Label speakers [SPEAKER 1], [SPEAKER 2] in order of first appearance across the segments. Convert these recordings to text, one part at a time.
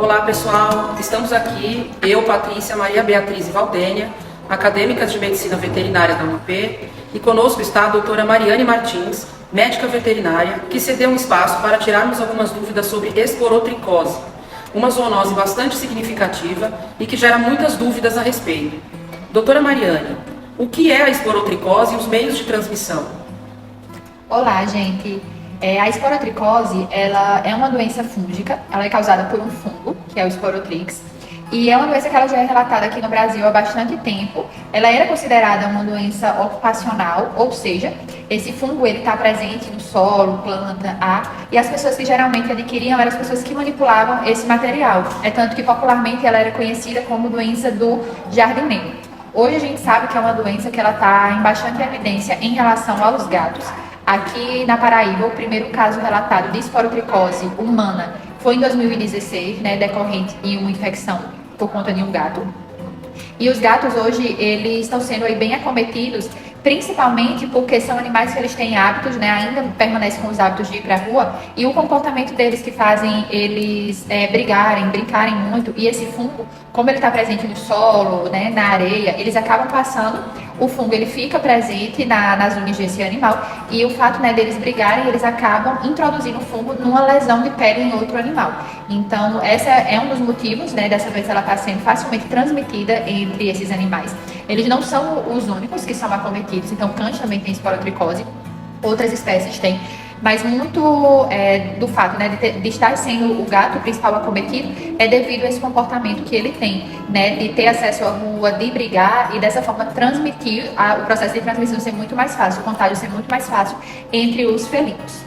[SPEAKER 1] Olá pessoal, estamos aqui, eu, Patrícia, Maria Beatriz e Valdênia, acadêmicas de Medicina Veterinária da UNP, e conosco está a doutora Mariane Martins, médica veterinária, que cedeu um espaço para tirarmos algumas dúvidas sobre esporotricose, uma zoonose bastante significativa e que gera muitas dúvidas a respeito. Doutora Mariane, o que é a esporotricose e os meios de transmissão?
[SPEAKER 2] Olá, gente. A esporotricose, ela é uma doença fúngica, ela é causada por um fungo, que é o Sporotrix, e é uma doença que ela já é relatada aqui no Brasil há bastante tempo. Ela era considerada uma doença ocupacional, ou seja, esse fungo ele está presente no solo, planta, ar, e as pessoas que geralmente adquiriam eram as pessoas que manipulavam esse material. É tanto que popularmente ela era conhecida como doença do jardineiro. Hoje a gente sabe que é uma doença que ela está em bastante evidência em relação aos gatos. Aqui na Paraíba, o primeiro caso relatado de esporotricose humana foi em 2016, decorrente de uma infecção por conta de um gato. E os gatos hoje, eles estão sendo aí bem acometidos, principalmente porque são animais que eles têm hábitos, ainda permanecem com os hábitos de ir para a rua, e o comportamento deles que fazem eles brincarem muito, e esse fungo, como ele está presente no solo, na areia, eles acabam passando, o fungo ele fica presente nas unhas desse animal, e o fato deles brigarem, eles acabam introduzindo o fungo numa lesão de pele em outro animal. Então, esse é um dos motivos, dessa doença ela está sendo facilmente transmitida entre esses animais. Eles não são os únicos que são acometidos, então cães também tem esporotricose, outras espécies têm, mas muito do fato de estar sendo o gato principal acometido é devido a esse comportamento que ele tem, de ter acesso à rua, de brigar e dessa forma transmitir, o processo de transmissão ser muito mais fácil, o contágio ser muito mais fácil entre os felinos.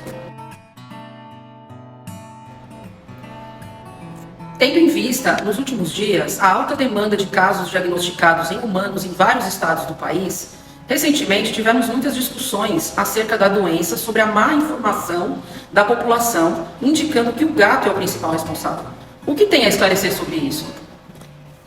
[SPEAKER 1] Tendo em vista, nos últimos dias, a alta demanda de casos diagnosticados em humanos em vários estados do país, recentemente tivemos muitas discussões acerca da doença sobre a má informação da população, indicando que o gato é o principal responsável. O que tem a esclarecer sobre isso?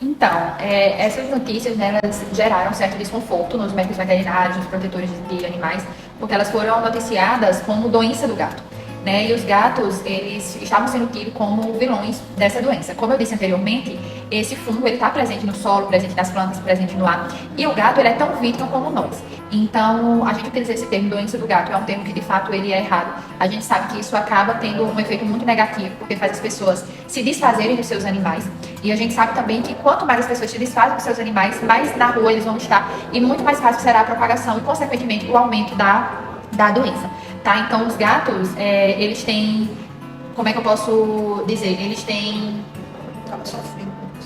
[SPEAKER 2] Então, essas notícias elas geraram certo desconforto nos médicos veterinários, nos protetores de animais, porque elas foram noticiadas como doença do gato. E os gatos, eles estavam sendo tidos como vilões dessa doença. Como eu disse anteriormente, esse fungo está presente no solo, presente nas plantas, presente no ar. E o gato ele é tão vítima como nós. Então, a gente utiliza esse termo doença do gato, é um termo que de fato ele é errado. A gente sabe que isso acaba tendo um efeito muito negativo, porque faz as pessoas se desfazerem dos seus animais. E a gente sabe também que quanto mais as pessoas se desfazem dos seus animais, mais na rua eles vão estar. E muito mais fácil será a propagação e, consequentemente, o aumento da doença. Então, os gatos, eles têm, como é que eu posso dizer? Eles têm...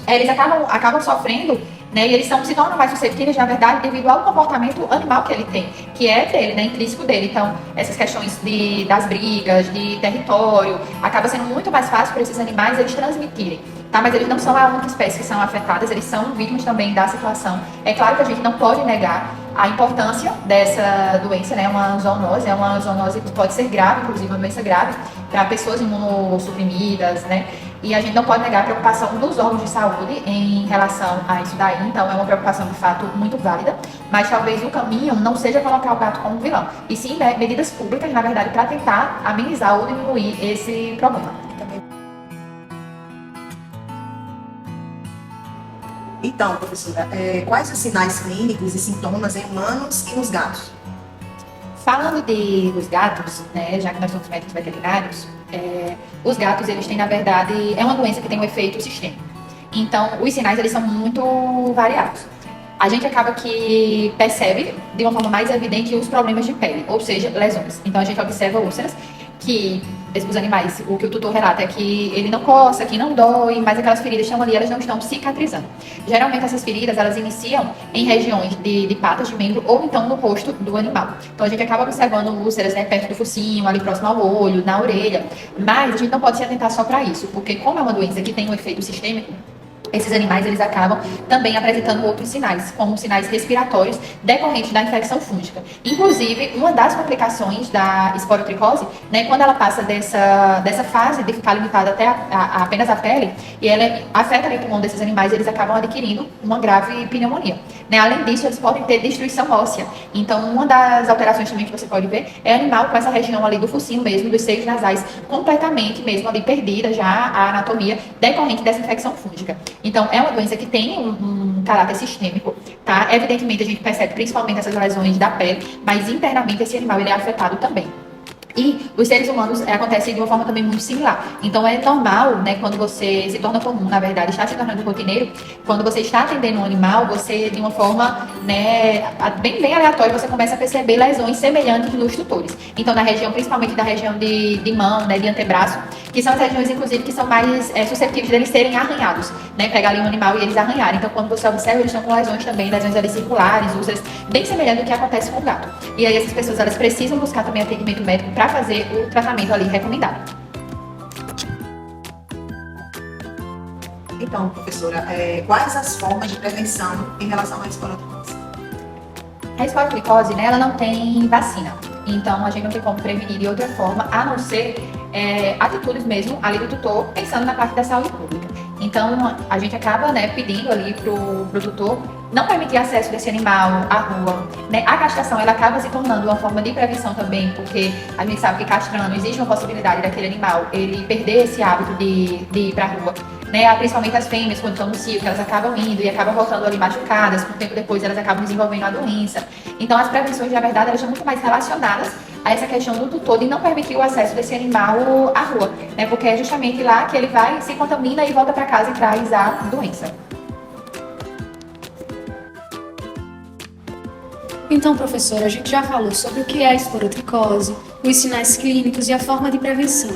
[SPEAKER 2] Eles acabam sofrendo, e eles se tornam mais suscetíveis, na verdade, devido ao comportamento animal que ele tem, que é dele, intrínseco dele. Então, essas questões das brigas, de território, acaba sendo muito mais fácil para esses animais eles transmitirem. Mas eles não são a única espécie que são afetadas, eles são vítimas também da situação. É claro que a gente não pode negar a importância dessa doença, é uma zoonose que pode ser grave, inclusive uma doença grave para pessoas imunossuprimidas, e a gente não pode negar a preocupação dos órgãos de saúde em relação a isso daí. Então é uma preocupação de fato muito válida, mas talvez o caminho não seja colocar o gato como vilão, e sim medidas públicas, na verdade, para tentar amenizar ou diminuir esse problema.
[SPEAKER 3] Então, professora, quais os sinais clínicos e sintomas em humanos e nos gatos?
[SPEAKER 2] Falando dos gatos, já que nós somos médicos veterinários, os gatos, eles têm, na verdade, é uma doença que tem um efeito sistêmico. Então, os sinais, eles são muito variados. A gente acaba que percebe, de uma forma mais evidente, os problemas de pele, ou seja, lesões. Então, a gente observa úlceras, que os animais, o que o tutor relata é que ele não coça, que não dói, mas aquelas feridas estão ali, elas não estão cicatrizando. Geralmente essas feridas, elas iniciam em regiões de patas de membro ou então no rosto do animal. Então a gente acaba observando úlceras perto do focinho, ali próximo ao olho, na orelha, mas a gente não pode se atentar só para isso, porque como é uma doença que tem um efeito sistêmico, esses animais eles acabam também apresentando outros sinais, como sinais respiratórios decorrentes da infecção fúngica. Inclusive, uma das complicações da esporotricose, né, quando ela passa dessa fase de ficar limitada até apenas a pele, e ela afeta o pulmão desses animais, eles acabam adquirindo uma grave pneumonia. Né? Além disso, eles podem ter destruição óssea. Então, uma das alterações também que você pode ver é animal com essa região ali do focinho mesmo, dos seios nasais, completamente mesmo ali perdida já a anatomia decorrente dessa infecção fúngica. Então, é uma doença que tem um caráter sistêmico, tá? Evidentemente, a gente percebe principalmente essas lesões da pele, mas internamente esse animal ele é afetado também. E os seres humanos acontecem de uma forma também muito similar. Então é normal, né, quando você se torna comum, na verdade, está se tornando rotineiro, quando você está atendendo um animal, você de uma forma, né, bem aleatória, você começa a perceber lesões semelhantes nos tutores. Então na região, principalmente da região de mão, né, de antebraço, que são as regiões, inclusive, que são mais suscetíveis deles serem arranhados, né, pegar ali um animal e eles arranharem. Então quando você observa, eles estão com lesões também, lesões ali circulares, úlceras, bem semelhantes do que acontece com o gato. E aí essas pessoas, elas precisam buscar também atendimento médico para fazer o tratamento ali recomendado.
[SPEAKER 3] Então, professora, quais as formas de prevenção em relação à esporotricose?
[SPEAKER 2] A esporotricose, né, ela não tem vacina. Então, a gente não tem como prevenir de outra forma, a não ser atitudes mesmo ali do tutor, pensando na parte da saúde pública. Então, a gente acaba, né, pedindo ali pro tutor não permitir acesso desse animal à rua, né? A castração, ela acaba se tornando uma forma de prevenção também, porque a gente sabe que castrando existe uma possibilidade daquele animal ele perder esse hábito de ir para a rua, né? Principalmente as fêmeas, quando estão no cio, que elas acabam indo e acabam voltando ali machucadas, um tempo depois elas acabam desenvolvendo a doença. Então, as prevenções, na verdade, elas estão muito mais relacionadas a essa questão do tutor de não permitir o acesso desse animal à rua, né? Porque é justamente lá que ele vai, se contamina e volta para casa e traz a doença.
[SPEAKER 4] Então, professora, a gente já falou sobre o que é a esporotricose, os sinais clínicos e a forma de prevenção.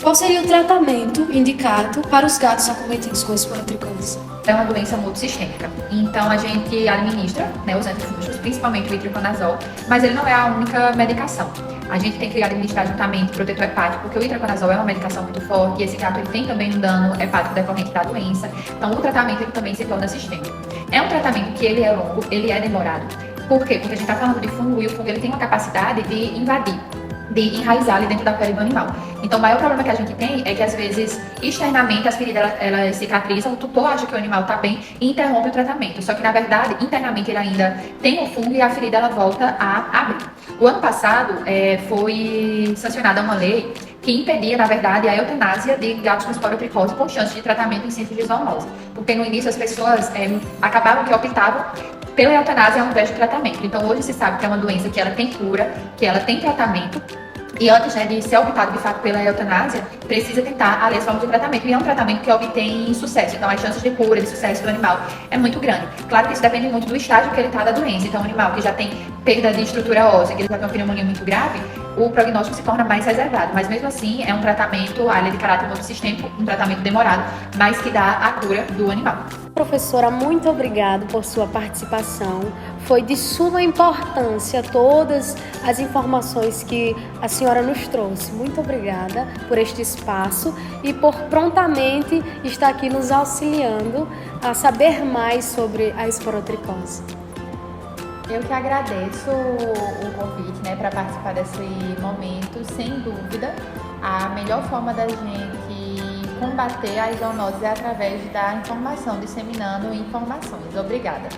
[SPEAKER 4] Qual seria o tratamento indicado para os gatos acometidos com esporotricose?
[SPEAKER 2] É uma doença multissistêmica. Então, a gente administra, né, os antifúngicos, principalmente o itraconazol, mas ele não é a única medicação. A gente tem que administrar juntamente o protetor hepático, porque o itraconazol é uma medicação muito forte e esse gato ele tem também um dano hepático decorrente da doença. Então, o tratamento ele também se torna sistêmico. É um tratamento que ele é longo, ele é demorado. Por quê? Porque a gente está falando de fungo e o fungo ele tem uma capacidade de invadir, de enraizar ali dentro da pele do animal. Então, o maior problema que a gente tem é que, às vezes, externamente as feridas elas cicatrizam, o tutor acha que o animal está bem e interrompe o tratamento. Só que, na verdade, internamente ele ainda tem o fungo e a ferida ela volta a abrir. O ano passado foi sancionada uma lei que impedia, na verdade, a eutanásia de gatos com esporotricose com chance de tratamento em centros de zoonose. Porque no início as pessoas acabavam que optavam pela eutanásia ao invés de tratamento. Então hoje se sabe que é uma doença que ela tem cura, que ela tem tratamento. E antes, né, de ser optado de fato pela eutanásia, precisa tentar ali as formas de tratamento. E é um tratamento que obtém sucesso. Então as chances de cura, de sucesso do animal é muito grande. Claro que isso depende muito do estágio que ele está da doença. Então um animal que já tem perda de estrutura óssea, que ele já tem uma pneumonia muito grave, o prognóstico se torna mais reservado. Mas mesmo assim é um tratamento de caráter multissistêmico, um tratamento demorado, mas que dá a cura do animal.
[SPEAKER 4] Professora, muito obrigada por sua participação. Foi de suma importância todas as informações que a senhora nos trouxe. Muito obrigada por este espaço e por prontamente estar aqui nos auxiliando a saber mais sobre a esporotricose.
[SPEAKER 2] Eu que agradeço o convite, né, para participar desse momento. Sem dúvida, a melhor forma da gente combater as zoonoses é através da informação, disseminando informações. Obrigada.